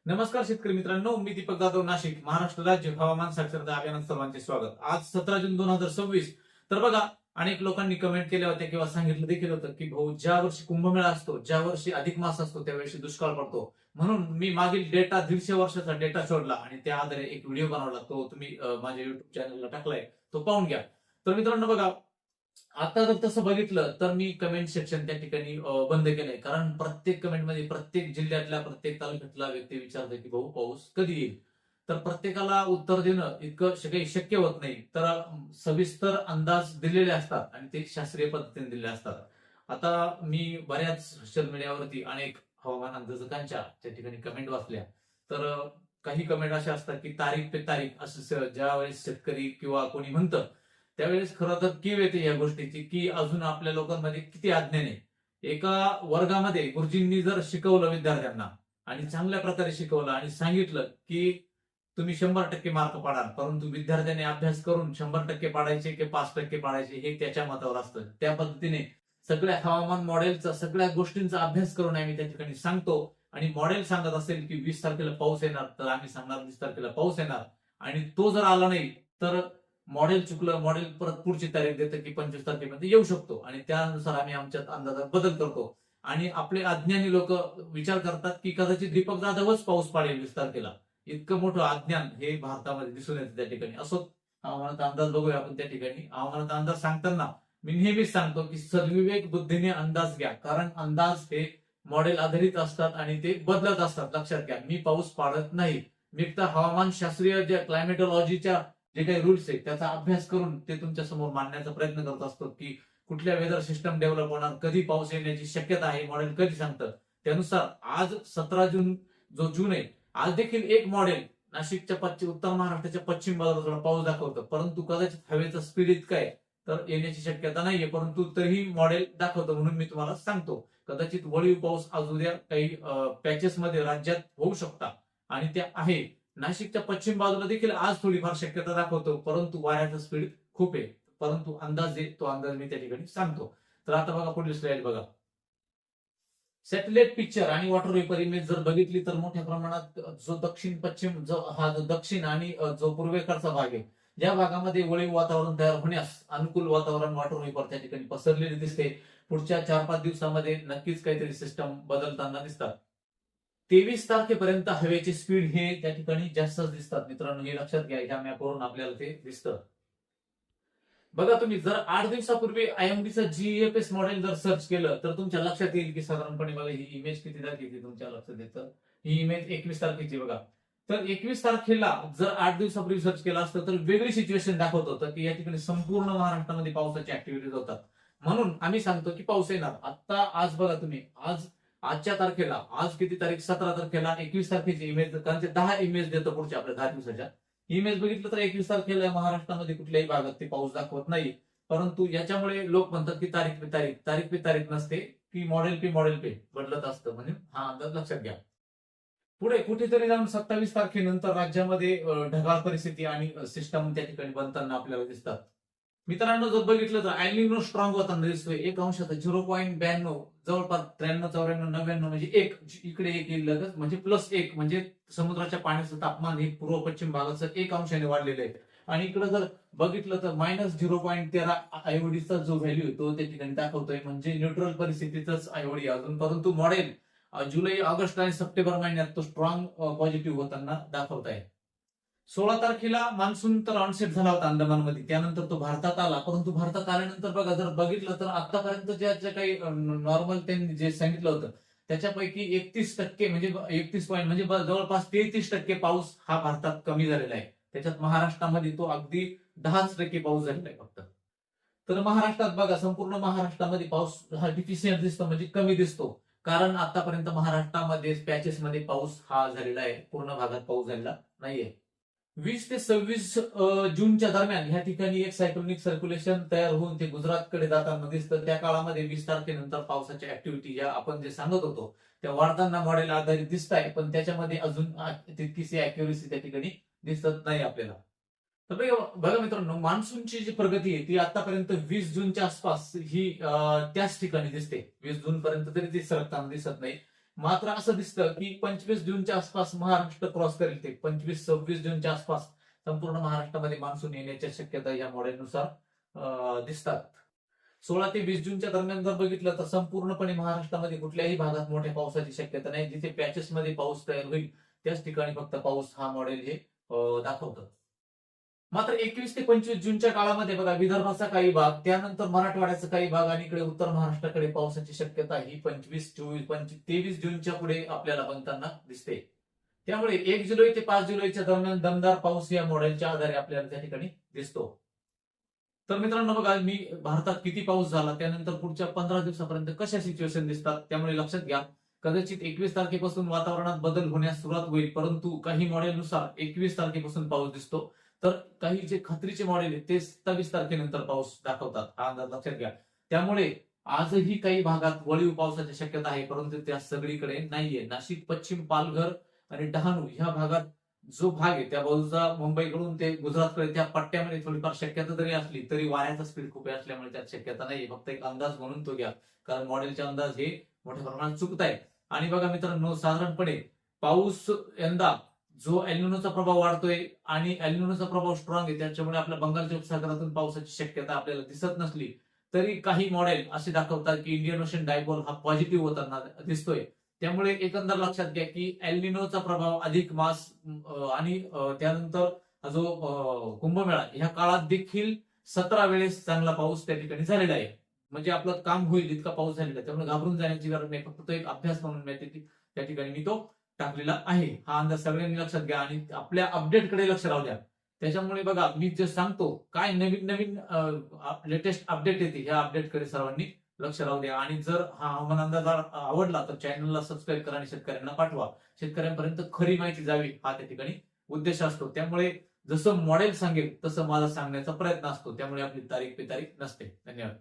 नमस्कार शेतकरी मित्रांनो, मी दीपक जाधव, नाशिक. महाराष्ट्र राज्य हवामान साक्षरता अभियानात सर्वांचे स्वागत. आज 17 जून 2026. तर बघा, अनेक लोकांनी कमेंट केल्या होत्या किंवा सांगितलं देखील होतं की भाऊ, ज्या वर्षी कुंभमेळा असतो, ज्या वर्षी अधिक मास असतो, त्यावेळी दुष्काळ पडतो. म्हणून मी मागील डेटा 150 वर्षाचा डेटा शोधला आणि त्या आधारे एक व्हिडिओ बनवला. तो तुम्ही माझ्या युट्यूब चॅनलला टाकलाय, तो पाहून घ्या. तर मित्रांनो बघा, आता जर तसं बघितलं तर मी कमेंट सेक्शन त्या ठिकाणी बंद केलंय. कारण प्रत्येक कमेंटमध्ये प्रत्येक जिल्ह्यातल्या प्रत्येक तालुक्यातला व्यक्ती विचारतोय की भाऊ, पाऊस कधी येईल. तर प्रत्येकाला उत्तर देणं इतकं काही शक्य होत नाही. तर सविस्तर अंदाज दिलेले असतात आणि ते शास्त्रीय पद्धतीने दिलेले असतात. आता मी बऱ्याच सोशल मीडियावरती अनेक हवामान अंदाजकांच्या त्या ठिकाणी कमेंट वाचल्या. तर काही कमेंट अशा असतात की तारीख पे तारीख असं ज्या वेळेस शेतकरी किंवा कोणी म्हणतं, त्यावेळेस खरं तर कीव येते या गोष्टीची की अजून आपल्या लोकांमध्ये किती अज्ञान आहे. एका वर्गामध्ये गुरुजींनी जर शिकवलं विद्यार्थ्यांना आणि चांगल्या प्रकारे शिकवलं आणि सांगितलं की तुम्ही 100% मार्क पाडाल, परंतु विद्यार्थ्याने अभ्यास करून 100% पाडायचे की 5% पाडायचे हे त्याच्या मतावर असतं. त्या पद्धतीने सगळ्या हवामान मॉडेलचा, सगळ्या गोष्टींचा अभ्यास करून आम्ही त्या ठिकाणी सांगतो. आणि मॉडेल सांगत असेल की 20 तारखेला पाऊस येणार, तर आम्ही सांगणार 20 तारखेला पाऊस येणार. आणि तो जर आला नाही तर मॉडेल चुकलं, मॉडेल परत पुढची तारीख देतं की 25 तारखेमध्ये येऊ शकतो आणि त्यानुसार आम्ही आमच्या अंदाजात बदल करतो. आणि आपले अज्ञानी लोक विचार करतात की कदाचित दीपक जाधवच पाऊस पाडेल 20 तारखेला. इतकं मोठं अज्ञान हे भारतामध्ये दिसून येतं त्या ठिकाणी. असो, हवामानाचा अंदाज बघूया आपण त्या ठिकाणी. हवामानाचा अंदाज सांगताना मी नेहमीच सांगतो की सद्विवेक बुद्धीने अंदाज घ्या, कारण अंदाज हे मॉडेल आधारित असतात आणि ते बदलत असतात. लक्षात घ्या, मी पाऊस पाडत नाही. मी फक्त हवामानशास्त्रीय ज्या क्लायमेटॉलॉजीच्या जे काही रूल्स आहेत त्याचा अभ्यास करून ते तुमच्या समोर मांडण्याचा प्रयत्न करत असतो की कुठल्या वेदर सिस्टम डेव्हलप होणार, कधी पाऊस येण्याची शक्यता आहे, मॉडेल कधी सांगतं. त्यानुसार आज 17 जून जो जून आहे, आज देखील एक मॉडेल नाशिकच्या उत्तर महाराष्ट्राच्या पश्चिम बाजूला थोडा पाऊस दाखवतं, परंतु कदाचित हवेचा स्पीड इतका आहे तर येण्याची शक्यता नाहीये. परंतु तरीही मॉडेल दाखवतं, म्हणून मी तुम्हाला सांगतो. कदाचित वळीव पाऊस आज उद्या काही पॅचेस मध्ये राज्यात होऊ शकता आणि त्या आहे. नाशिकच्या पश्चिम बाजूला देखील आज थोडीफार शक्यता दाखवतो, परंतु वाऱ्याचा स्पीड खूप आहे. परंतु अंदाज आहे, तो अंदाज मी त्या ठिकाणी सांगतो. तर आता बघा, पुढील स्लाइड बघा. सॅटेलाइट पिक्चर आणि वॉटर वेपर इमेज जर बघितली तर मोठ्या प्रमाणात जो दक्षिण पश्चिम जो दक्षिण आणि जो पूर्वेकडचा भाग आहे, या भागामध्ये वळीव वातावरण तयार होण्यास अनुकूल वातावरण वॉटर वेपर त्या ठिकाणी पसरलेले दिसते. पुढच्या 4-5 दिवसामध्ये नक्कीच काहीतरी सिस्टम बदलताना दिसतात. 23 तारखेपर्यंत हवेची स्पीड हे त्या ठिकाणी जास्तच दिसतात. मित्रांनो, हे लक्षात घ्या, ह्या मॅपवरून आपल्याला ते दिसतं. बघा, तुम्ही जर 8 दिवसापूर्वी आयएमडीचं जीएफएस मॉडेल जर सर्च केलं तर तुमच्या लक्षात येईल की साधारणपणे बघा, ही इमेज किती तारखेची तुमच्या लक्षात येतं. ही इमेज 21 तारखेची बघा. तर 21 तारखेला जर 8 दिवसापूर्वी सर्च केलं असतं तर वेगळी सिच्युएशन दाखवत होतं की या ठिकाणी संपूर्ण महाराष्ट्रामध्ये पावसाची ऍक्टिव्हिटीज होतात. म्हणून आम्ही सांगतो की पाऊस येणार. आता आज बघा तुम्ही, आजच्या तारखेला, आज किती तारीख, 17 तारखेला 21 तारखेची इमेज, कारण ते 10 इमेज देतो पुढच्या आपल्या 10 दिवसाच्या. इमेज बघितलं तर 21 तारखेला महाराष्ट्रामध्ये कुठल्याही भागात ते पाऊस दाखवत नाही. परंतु याच्यामुळे लोक म्हणतात की तारीख पे तारीख नसते, की मॉडेल पे बदलत असतं. म्हणजे हा अंदाज लक्षात घ्या. पुढे कुठेतरी जाऊन 27 तारखेनंतर राज्यामध्ये ढगाळ परिस्थिती आणि सिस्टम त्या ठिकाणी बनताना आपल्याला दिसतात. मित्रांनो, जर बघितलं तर एल्निनो स्ट्रॉंग होताना दिसतोय. 1 अंशाचा 0.92, जवळपास 93-94-99 म्हणजे 1, इकडे 1 येईल लगेच, म्हणजे +1, म्हणजे समुद्राच्या पाण्याचं तापमान हे पूर्व पश्चिम भागाचं 1 अंशाने वाढलेलं आहे. आणि इकडे जर बघितलं तर -0.13 आयओडीचा जो व्हॅल्यू तो त्या ठिकाणी दाखवतोय, म्हणजे न्यूट्रल परिस्थितीतच आयओडी अजून. परंतु मॉडेल जुलै, ऑगस्ट आणि सप्टेंबर महिन्यात तो स्ट्रॉंग पॉझिटिव्ह होताना दाखवत आहे. 16 तारखेला मान्सून तर ऑनसेट झाला होता अंदमानमध्ये, त्यानंतर तो भारतात आला. परंतु भारतात आल्यानंतर बघा, जर बघितलं तर आतापर्यंत ज्या काही नॉर्मल त्यांनी जे सांगितलं होतं त्याच्यापैकी 31% म्हणजे 31 पॉईंट म्हणजे जवळपास 33% पाऊस हा भारतात कमी झालेला आहे. त्याच्यात महाराष्ट्रामध्ये तो अगदी 10% पाऊस झालेला आहे फक्त. तर महाराष्ट्रात बघा, संपूर्ण महाराष्ट्रामध्ये पाऊस हा डिफिशियंट दिसतो, म्हणजे कमी दिसतो. कारण आतापर्यंत महाराष्ट्रामध्ये पॅचेसमध्ये पाऊस हा झालेला आहे, पूर्ण भागात पाऊस झालेला नाहीये. 20 ते 26 जूनच्या दरम्यान ह्या ठिकाणी एक सायक्लोनिक सर्क्युलेशन तयार होऊन ते गुजरातकडे जाताना दिसतं. त्या काळामध्ये 20 तारखेनंतर पावसाच्या ऍक्टिव्हिटी ज्या आपण जे सांगत होतो त्या वाढताना मॉडेल आधारित दिसत आहे, पण त्याच्यामध्ये अजून तितकीशी अॅक्युरेसी त्या ठिकाणी दिसत नाही आपल्याला. तर बघा मित्रांनो, मान्सूनची जी प्रगती आहे ती आतापर्यंत 20 जूनच्या आसपास ही त्याच ठिकाणी दिसते. 20 जून पर्यंत तरी ती सरकताना दिसत नाही. मात्र असं दिसतं की 25 जूनच्या आसपास महाराष्ट्र क्रॉस करेल. ते 25-26 जूनच्या आसपास संपूर्ण महाराष्ट्रामध्ये मान्सून येण्याच्या शक्यता या मॉडेलनुसार दिसतात. 16 ते 20 जूनच्या दरम्यान जर बघितलं तर संपूर्णपणे महाराष्ट्रामध्ये कुठल्याही भागात मोठ्या पावसाची शक्यता नाही. जिथे पॅचेस मध्ये पाऊस तयार होईल त्याच ठिकाणी फक्त पाऊस हा मॉडेल हे दाखवतं. मात्र 21 ते 25 जूनच्या काळामध्ये बघा विदर्भाचा काही भाग, त्यानंतर मराठवाड्याचा काही भाग आणि इकडे उत्तर महाराष्ट्राकडे पावसाची शक्यता ही 25, 24, 25, 23 जूनच्या पुढे आपल्याला बनताना दिसते. त्यामुळे 1 जुलै ते 5 जुलैच्या दरम्यान दमदार पाऊस या मॉडेलच्या आधारे आपल्याला त्या ठिकाणी दिसतो. तर मित्रांनो बघा, मी भारतात किती पाऊस झाला त्यानंतर पुढच्या 15 दिवसापर्यंत कशा सिच्युएशन दिसतात, त्यामुळे लक्षात घ्या. कदाचित 21 तारखेपासून वातावरणात बदल होण्यास सुरुवात होईल, परंतु काही मॉडेलनुसार 21 तारखेपासून पाऊस दिसतो. तर काही जे खात्रीचे मॉडेल आहेत ते 27 तारखेनंतर पाऊस दाखवतात. हा अंदाज लक्षात घ्या. त्यामुळे आजही काही भागात वळीव पावसाची शक्यता आहे, परंतु त्या सगळीकडे नाहीये. नाशिक, पश्चिम, पालघर आणि डहाणू ह्या भागात जो भाग आहे त्या बाजूचा मुंबईकडून ते गुजरातकडे त्या पट्ट्यामध्ये थोडीफार शक्यता जरी असली तरी वाऱ्याचा स्पीड खूप असल्यामुळे त्यात शक्यता नाहीये. फक्त एक अंदाज म्हणून तो घ्या, कारण मॉडेलचे अंदाज हे मोठ्या प्रमाणात चुकतायत. आणि बघा मित्रांनो, साधारणपणे पाऊस यंदा जो एल्निनोचा प्रभाव वाढतोय आणि एल्निनोचा प्रभाव स्ट्रॉंग आहे, त्याच्यामुळे आपल्या बंगालच्या उपसागरातून पावसाची शक्यता आपल्याला दिसत नसली तरी काही मॉडेल असे दाखवतात की इंडियन ओशन डायपोल हा पॉझिटिव्ह होताना दिसतोय. त्यामुळे एकंदर लक्षात घ्या की एल्निनोचा प्रभाव अधिक मास आणि त्यानंतर जो कुंभमेळा ह्या काळात देखील 17 वेळेस चांगला पाऊस त्या ठिकाणी झालेला आहे. म्हणजे आपलं काम होईल इतका पाऊस झालेला आहे. त्यामुळे घाबरून जाण्याची गरज नाही. फक्त तो एक अभ्यास म्हणून त्या ठिकाणी मी तो टाकलेला आहे. हा अंदाज सगळ्यांनी लक्षात घ्या आणि आपल्या अपडेटकडे लक्ष राहू द्या. त्याच्यामुळे बघा, मी जे सांगतो काय नवीन नवीन लेटेस्ट अपडेट येते, ह्या अपडेटकडे सर्वांनी लक्ष राहू द्या. आणि जर हा हवामान अंदाज आवडला तर चॅनलला सबस्क्राईब करा आणि शेतकऱ्यांना पाठवा. शेतकऱ्यांपर्यंत खरी माहिती जावी हा त्या ठिकाणी उद्देश असतो. त्यामुळे जसं मॉडेल सांगेल तसं मला सांगण्याचा प्रयत्न असतो. त्यामुळे आपली तारीख पे तारीख नसते. धन्यवाद.